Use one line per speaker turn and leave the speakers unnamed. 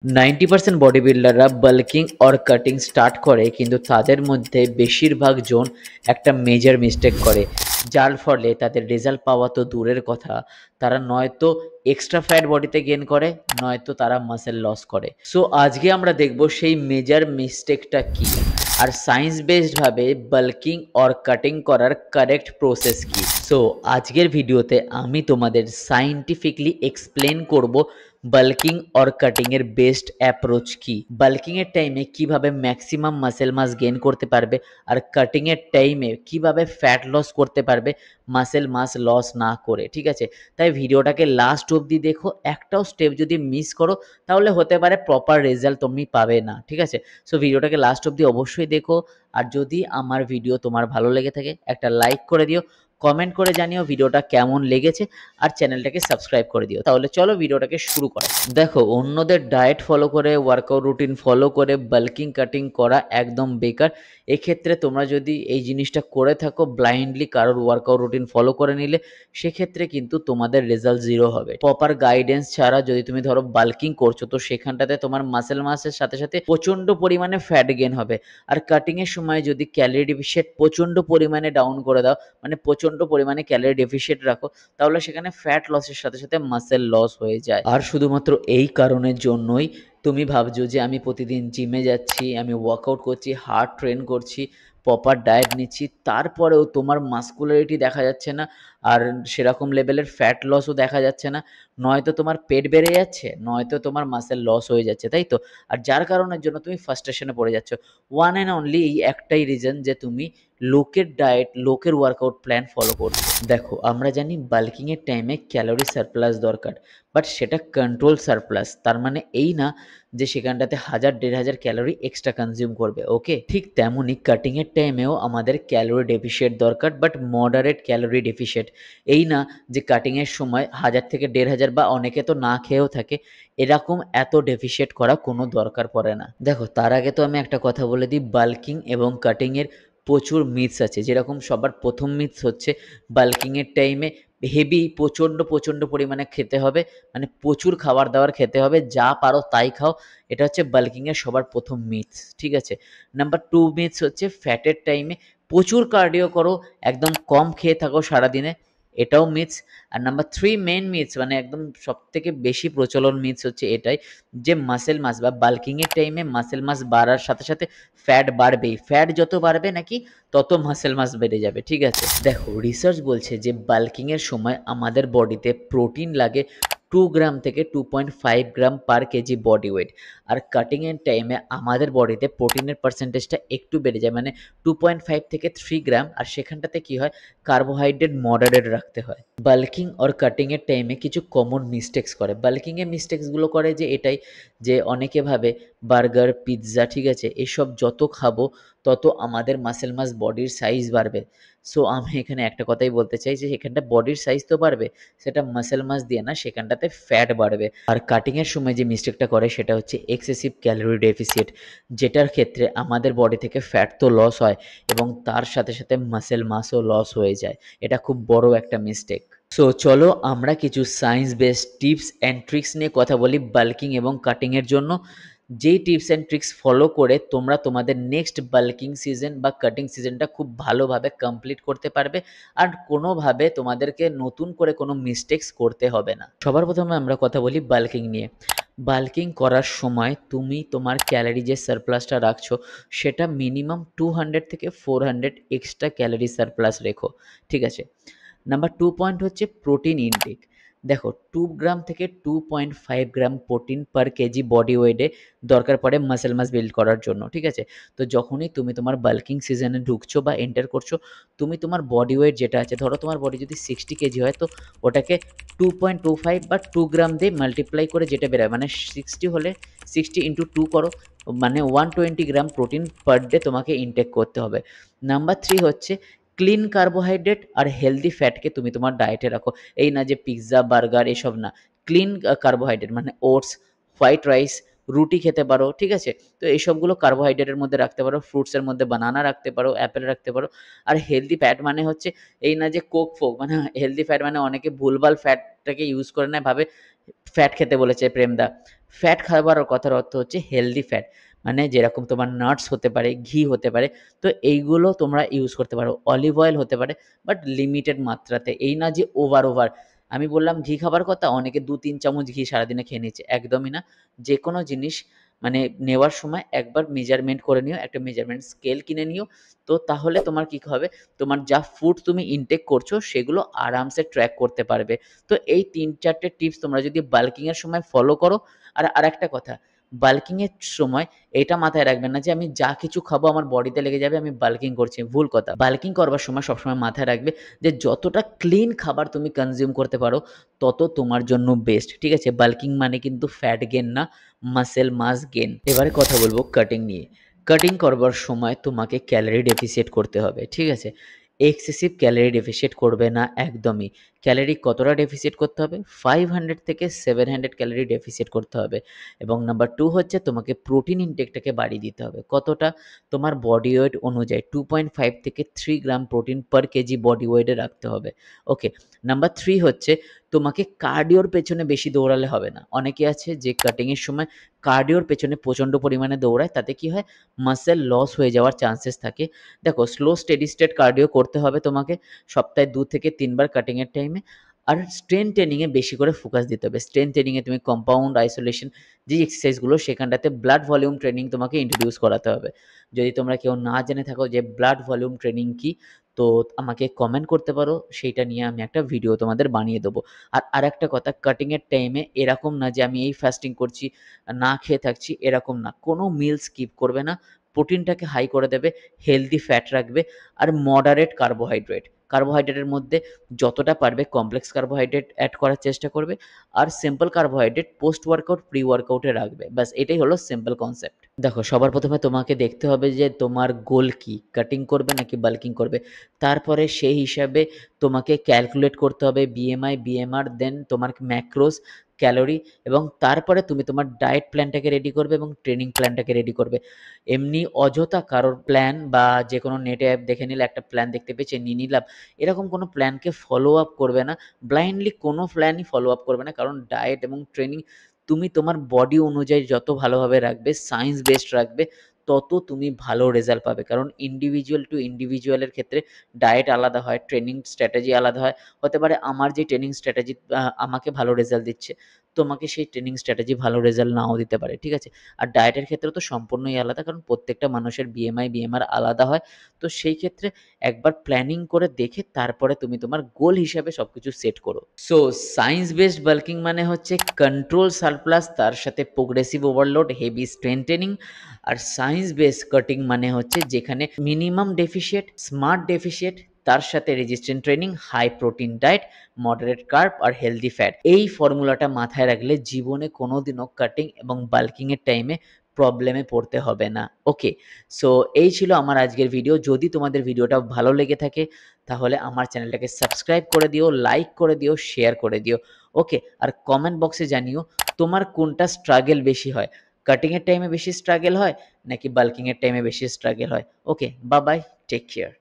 90% body বিল্ডাররা bulking or cutting start করে, কিন্তু তাদের মধ্যে বেশিরভাগ জন একটা মেজর মিস্টেক করে, যার ফলে তাদের রেজাল্ট পাওয়া তো দূরের কথা, তারা নয়তো এক্সট্রা ফ্যাট বডিতে গেন করে, নয়তো তারা মাসেল লস করে। সো আজকে আমরা দেখব সেই মেজর মিস্টেকটা কি, আর সায়েন্স বেসড ভাবে বাল্কিং অর কাটিং করার কারেক্ট প্রসেস কি। সো আজকের ভিডিওতে আমি তোমাদের সায়েন্টিফিকলি এক্সপ্লেন করব বাল্কিং অর কাটিং এর বেস্ট অ্যাপ্রোচ কি, বাল্কিং এর টাইমে কিভাবে ম্যাক্সিমাম মাসেল মাস গেইন করতে পারবে, আর কাটিং এর টাইমে কিভাবে ফ্যাট লস করতে পারবে মাসেল মাস লস না করে। ঠিক আছে, তাই ভিডিওটাকে লাস্ট অবধি দেখো, একটাও স্টেপ যদি মিস করো তাহলে হতে পারে প্রপার রেজাল্ট তুমি পাবে না। ঠিক আছে, সো ভিডিওটাকে লাস্ট অবধি অবশ্যই দেখো। আর যদি আমার ভিডিও তোমার ভালো লেগে থাকে একটা লাইক করে দিও, কমেন্ট করে জানিও ভিডিওটা কেমন লেগেছে, আর চ্যানেলটাকে সাবস্ক্রাইব করে দিও। তাহলে চলো ভিডিওটাকে শুরু করা। দেখো, অন্যদের ডায়েট ফলো করে, ওয়ার্কআউট রুটিন ফলো করে বাল্কিং কাটিং করা একদম বেকার। এক্ষেত্রে তোমরা যদি এই জিনিসটা করে থাকো ব্লাইন্ডলি কারোর ওয়ার্কআউট রুটিন ফলো করে নিলে, সেক্ষেত্রে কিন্তু তোমাদের রেজাল্ট জিরো হবে। প্রপার গাইডেন্স ছাড়া যদি তুমি ধরো বাল্কিং করছো, তো সেখানটাতে তোমার মাসেল মাসের সাথে সাথে প্রচণ্ড পরিমাণে ফ্যাট গেন হবে। আর কাটিংয়ের সময় যদি ক্যালোরি ডেফিসিয়েট প্রচণ্ড পরিমাণে ডাউন করে দাও, মানে প্রচণ্ড পরিমাণে ক্যালোরি ডেফিসিয়েট রাখো, তাহলে সেখানে ফ্যাট লসের সাথে সাথে মাসেল লস হয়ে যায়। আর শুধুমাত্র এই কারণের জন্যই তুমি ভাবছো যে আমি প্রতিদিন জিমে যাচ্ছি, আমি ওয়ার্কআউট করছি, হার্ট ট্রেন করছি, প্রপার ডায়েট নিচ্ছি, তারপরেও তোমার মাসকুলারিটি দেখা যাচ্ছে না, আর সেরকম লেভেলের ফ্যাট লসও দেখা যাচ্ছে না। নয়তো তোমার পেট বেড়ে যাচ্ছে, নয়তো তোমার মাসেল লস হয়ে যাচ্ছে, তাই তো? আর যার কারণের জন্য তুমি ফার্স্ট্রেশনে পড়ে যাচ্ছ। ওয়ান অ্যান্ড অনলি এই একটাই রিজন, যে তুমি লোকের ডায়েট, লোকের ওয়ার্কআউট প্ল্যান ফলো করছো। দেখো, আমরা জানি বাল্কিংয়ের টাইমে ক্যালোরি সারপ্লাস দরকার, বাট সেটা কন্ট্রোল সারপ্লাস। তার মানে এই না যে সেখানটাতে 1000-1500 ক্যালোরি এক্সট্রা কনজিউম করবে। ওকে, ঠিক তেমনই কাটিংয়ের টাইমেও আমাদের ক্যালোরি ডেফিসিয়েট দরকার, বাট মডারেট ক্যালোরি ডেফিসিয়েট। এই না যে কাটিংয়ের সময় 1000 থেকে 1500, বা অনেকে তো না খেয়েও থাকে, এরকম এত ডেফিসিয়েট করা কোনো দরকার পড়ে না। দেখো, তার আগে তো আমি একটা কথা বলে দিই, বাল্কিং এবং কাটিংয়ের প্রচুর মিথস আছে। যেরকম সবার প্রথম মিথস হচ্ছে বাল্কিংয়ের টাইমে হেভি প্রচণ্ড পরিমাণে খেতে হবে, মানে প্রচুর খাবার দাবার খেতে হবে, যা পারো তাই খাও। এটা হচ্ছে বাল্কিংয়ের সবার প্রথম মিথস। ঠিক আছে, নাম্বার 2 মিথস হচ্ছে ফ্যাটের টাইমে প্রচুর কার্ডিও করো, একদম কম খেয়ে থাকো সারাদিনে, এটাও মিথস। আর নাম্বার 3 মেন মিথস, মানে একদম সবথেকে বেশি প্রচলন মিথস হচ্ছে এটাই, যে মাসেল মাস বা বাল্কিংয়ের টাইমে মাসেল মাস বাড়ার সাথে সাথে ফ্যাট বাড়বেই, ফ্যাট যত বাড়বে নাকি তত মাসেল মাস বেড়ে যাবে। ঠিক আছে, দেখো রিসার্চ বলছে যে বাল্কিংয়ের সময় আমাদের বডিতে প্রোটিন লাগে 2 গ্রাম থেকে 2.5 গ্রাম পার কেজি বডি ওয়েট, আর কাটিংয়ের টাইমে আমাদের বডিতে প্রোটিনের পার্সেন্টেজটা একটু বেড়ে যায়, মানে 2.5 থেকে 3 গ্রাম। আর সেখানটাতে কি হয়, কার্বোহাইড্রেট মডারেট রাখতে হয়। বাল্কিং অর কাটিংয়ের টাইমে কিছু কমন মিস্টেক্স করে, বাল্কিংয়ের মিস্টেক্সগুলো করে যে এটাই, যে অনেকে ভাবে বার্গার, পিৎজা, ঠিক আছে, এসব যত খাবো তত আমাদের মাসেল মাস বডির সাইজ বাড়বে। সো আমি এখানে একটা কথাই বলতে চাই, যে এখানটা বডির সাইজ তো বাড়বে, সেটা মাসেল মাস দিয়ে না, সেখানটাতে ফ্যাট বাড়বে। আর কাটিংয়ের সময় যে মিস্টেকটা করে সেটা হচ্ছে এক্সেসিভ ক্যালোরি ডেফিসিয়েট, যেটার ক্ষেত্রে আমাদের বডি থেকে ফ্যাট তো লস হয় এবং তার সাথে সাথে মাসেল মাসও লস হয়ে যায়। এটা খুব বড় একটা মিস্টেক। সো চলো আমরা কিছু science based tips and tricks নিয়ে কথা বলি বাল্কিং এবং কাটিংয়ের জন্য, যেই টিপস অ্যান্ড ট্রিক্স ফলো করে তোমরা তোমাদের নেক্সট বাল্কিং সিজন বা কাটিং সিজনটা খুব ভালোভাবে কমপ্লিট করতে পারবে, আর কোনোভাবে তোমাদেরকে নতুন করে কোনো মিস্টেক্স করতে হবে না। সবার প্রথমে আমরা কথা বলি বাল্কিং নিয়ে। বাল্কিং করার সময় তুমি তোমার ক্যালোরি যে সারপ্লাসটা রাখছো, সেটা মিনিমাম 200 থেকে 400 এক্সট্রা ক্যালোরি সারপ্লাস রেখো। ঠিক আছে, নাম্বার 2 পয়েন্ট হচ্ছে প্রোটিন ইনটেক। দেখো, 2 গ্রাম থেকে 2.5 gram protein per kg body ওয়েটে দরকার পড়ে মাসেল মাস বিল্ড করার জন্য। ঠিক আছে, তো যখনই তুমি তোমার বাল্কিং সিজনে ঢুকছো বা এন্টার করছো, তুমি তোমার বডি ওয়েট যেটা আছে, ধরো তোমার বডি যদি 60 কেজি হয়, তো ওটাকে 2.25 বা 2 গ্রাম দিয়ে মাল্টিপ্লাই করে যেটা বেরোয়, মানে 60 হলে 60 ইন্টু 2 করো, মানে 120 গ্রাম প্রোটিন পার ডে তোমাকে ইনটেক করতে হবে। নাম্বার 3 হচ্ছে ক্লিন কার্বোহাইড্রেট আর হেলদি ফ্যাটকে তুমি তোমার ডায়েটে রাখো। এই না যে পিৎজা, বার্গার এসব না, ক্লিন কার্বোহাইড্রেট মানে ওটস, হোয়াইট রাইস, রুটি খেতে পারো। ঠিক আছে, তো এইসবগুলো কার্বোহাইড্রেটের মধ্যে রাখতে পারো, ফ্রুটসের মধ্যে বানানা রাখতে পারো, অ্যাপেল রাখতে পারো। আর হেলদি ফ্যাট মানে হচ্ছে এই না যে কোক ফোক, মানে হেলদি ফ্যাট মানে অনেকে ভুলভাল ফ্যাটটাকে ইউজ করে নেয়, ভাবে ফ্যাট খেতে বলেছে প্রেমদা, ফ্যাট খাবার কথার অর্থ হচ্ছে হেলদি ফ্যাট, মানে যেরকম তোমার নাটস হতে পারে, ঘি হতে পারে, তো এইগুলো তোমরা ইউজ করতে পারো। অলিভ অয়েল হতে পারে, বাট লিমিটেড মাত্রাতে, এই না যে ওভার। আমি বললাম ঘি খাবার কথা, অনেকে ২-৩ চামচ ঘি সারাদিনে খেয়ে নিচ্ছে, একদমই না। যে কোনো জিনিস মানে নেওয়ার সময় একবার মেজারমেন্ট করে নিও, একটা মেজারমেন্ট স্কেল কিনে নিও। তো তাহলে তোমার কি হবে, তোমার যা ফুড তুমি ইনটেক করছো সেগুলো আরামসে ট্র্যাক করতে পারবে। তো এই ৩-৪টে টিপস তোমরা যদি বাল্কিংয়ের সময় ফলো করো। আর আরেকটা কথা, বাল্কিংয়ের সময় এটা মাথায় রাখবেন না যে আমি যা কিছু খাবো আমার বডিতে লেগে যাবে, আমি বাল্কিং করছি, ভুল কথা। বাল্কিং করবার সময় সবসময় মাথায় রাখবে যে যতটা ক্লিন খাবার তুমি কনজিউম করতে পারো তত তোমার জন্য বেস্ট, ঠিক আছে? বাল্কিং মানে কিন্তু ফ্যাট গেইন না, মাসেল মাস গেইন। এবারে কথা বলবো কাটিং নিয়ে। কাটিং করবার সময় তোমাকে ক্যালোরি ডেফিসিয়েট করতে হবে, ঠিক আছে? এক্সেসিভ ক্যালোরি ডেফিসিয়েট করবে না একদমই। ক্যালোরি কতটা ডেফিসিয়েট করতে হবে? 500 থেকে 700 ক্যালোরি ডেফিসিয়েট করতে হবে। এবং নাম্বার 2 হচ্ছে তোমাকে প্রোটিন ইনটেকটাকে বাড়িয়ে দিতে হবে। কতটা? তোমার বডি ওয়েট অনুযায়ী 2.5 থেকে 3 gram protein per kg body ওয়েটে রাখতে হবে। ওকে। নাম্বার 3 হচ্ছে তোমাকে কার্ডিওর পেছনে বেশি দৌড়ালে হবে না। অনেকে আছে যে কাটিংয়ের সময় কার্ডিওর পেছনে প্রচণ্ড পরিমাণে দৌড়ায়, তাতে কি হয়? মাসল লস হয়ে যাওয়ার চান্সেস থাকে। দেখো, স্লো স্টেডি স্টেট কার্ডিও করতে হবে তোমাকে সপ্তাহে 2 থেকে 3 বার কাটিংয়ের টাইমে। আর স্ট্রেংথ ট্রেনিংয়ে বেশি করে ফোকাস দিতে হবে। স্ট্রেংথ ট্রেনিংয়ে তুমি কম্পাউন্ড আইসোলেশন যে এক্সারসাইজগুলো, সেখানটাতে ব্লাড ভলিউম ট্রেনিং তোমাকে ইন্ট্রোডিউস করাতে হবে। যদি তোমরা কেউ না জেনে থাকো যে ব্লাড ভলিউম ট্রেনিং কী, তো আমাকে কমেন্ট করতে পারো, সেইটা নিয়ে আমি একটা ভিডিও তোমাদের বানিয়ে দেবো। আর আরেকটা কথা, কাটিংয়ের টাইমে এরকম না যে আমি এই ফাস্টিং করছি, না খেয়ে থাকছি, এরকম না। কোনো মিল স্কিপ করবে না। প্রোটিনটাকে হাই করে দেবে, হেলদি ফ্যাট রাখবে, আর মডারেট কার্বোহাইড্রেট। কার্বোহাইড্রেটের মধ্যে যতটা পারবে কমপ্লেক্স কার্বোহাইড্রেট অ্যাড করার চেষ্টা করবে, আর simple carbohydrate post workout, pre ওয়ার্কআউটে রাখবে। ব্যাস এটাই হলো সিম্পল কনসেপ্ট। দেখো, সবার প্রথমে তোমাকে দেখতে হবে যে তোমার গোল কী? কাটিং করবে নাকি বাল্কিং করবে? তারপরে সেই হিসাবে তোমাকে ক্যালকুলেট করতে হবে বিএমআই, বিএমআর, দেন তোমার ম্যাক্রোস, ক্যালোরি, এবং তারপরে তুমি তোমার ডায়েট প্ল্যানটাকে রেডি করবে এবং ট্রেনিং প্ল্যানটাকে রেডি করবে। এমনি অযথা কারোর প্ল্যান বা যে কোনো নেটে অ্যাপ দেখে নিলে একটা প্ল্যান দেখতে পেয়েছে নিয়ে নিলাম, এরকম কোনো প্ল্যানকে ফলো আপ করবে না। ব্লাইন্ডলি কোনো প্ল্যানই ফলো আপ করবে না, কারণ ডায়েট এবং ট্রেনিং তুমি তোমার বডি অনুযায়ী যত ভালোভাবে রাখবে, সায়েন্স বেসড রাখবে, তত তুমি ভালো রেজাল্ট পাবে। কারণ ইন্ডিভিজুয়াল টু ইন্ডিভিজুয়ালের ক্ষেত্রে ডায়েট আলাদা হয়, ট্রেনিং স্ট্র্যাটেজি আলাদা হয়। হতে পারে আমার যে ট্রেনিং স্ট্র্যাটেজি আমাকে ভালো রেজাল্ট দিচ্ছে, তোমাকে সেই ট্রেনিং স্ট্র্যাটেজি ভালো রেজাল্ট নাও দিতে পারে, ঠিক আছে? আর ডায়েটের ক্ষেত্রে তো সম্পূর্ণই আলাদা, কারণ প্রত্যেকটা মানুষের বিএমআই, বিএমআর আলাদা হয়। তো সেই ক্ষেত্রে একবার প্ল্যানিং করে দেখে তারপরে তুমি তোমার গোল হিসাবে সবকিছু সেট করো। সো সায়েন্স বেসড বাল্কিং মানে হচ্ছে কন্ট্রোল সারপ্লাস, তার সাথে প্রোগ্রেসিভ ওভারলোড, হেভি স্ট্রেন্থেনিং। আর সায়েন্স বেসড কাটিং মানে হচ্ছে যেখানে মিনিমাম ডেফিসিয়েট, স্মার্ট ডেফিসিয়েট, তার সাথে resistant training, high protein diet, moderate carb আর হেলদি ফ্যাট। এই ফর্মুলাটা মাথায় রাখলে জীবনে কোনোদিনও কাটিং এবং বাল্কিংয়ের টাইমে প্রবলেমে পড়তে হবে না। ওকে। সো এই ছিল আমার আজকের ভিডিও। যদি তোমাদের ভিডিওটা ভালো লেগে থাকে তাহলে আমার চ্যানেলটাকে সাবস্ক্রাইব করে দিও, লাইক করে দিও, শেয়ার করে দিও। ওকে। আর কমেন্ট বক্সে জানিও তোমার কোনটা স্ট্রাগল বেশি হয়, কাটিংয়ের টাইমে বেশি স্ট্রাগল হয় নাকি বাল্কিংয়ের টাইমে বেশি স্ট্রাগল হয়। ওকে, বাই বাই, টেক কেয়ার।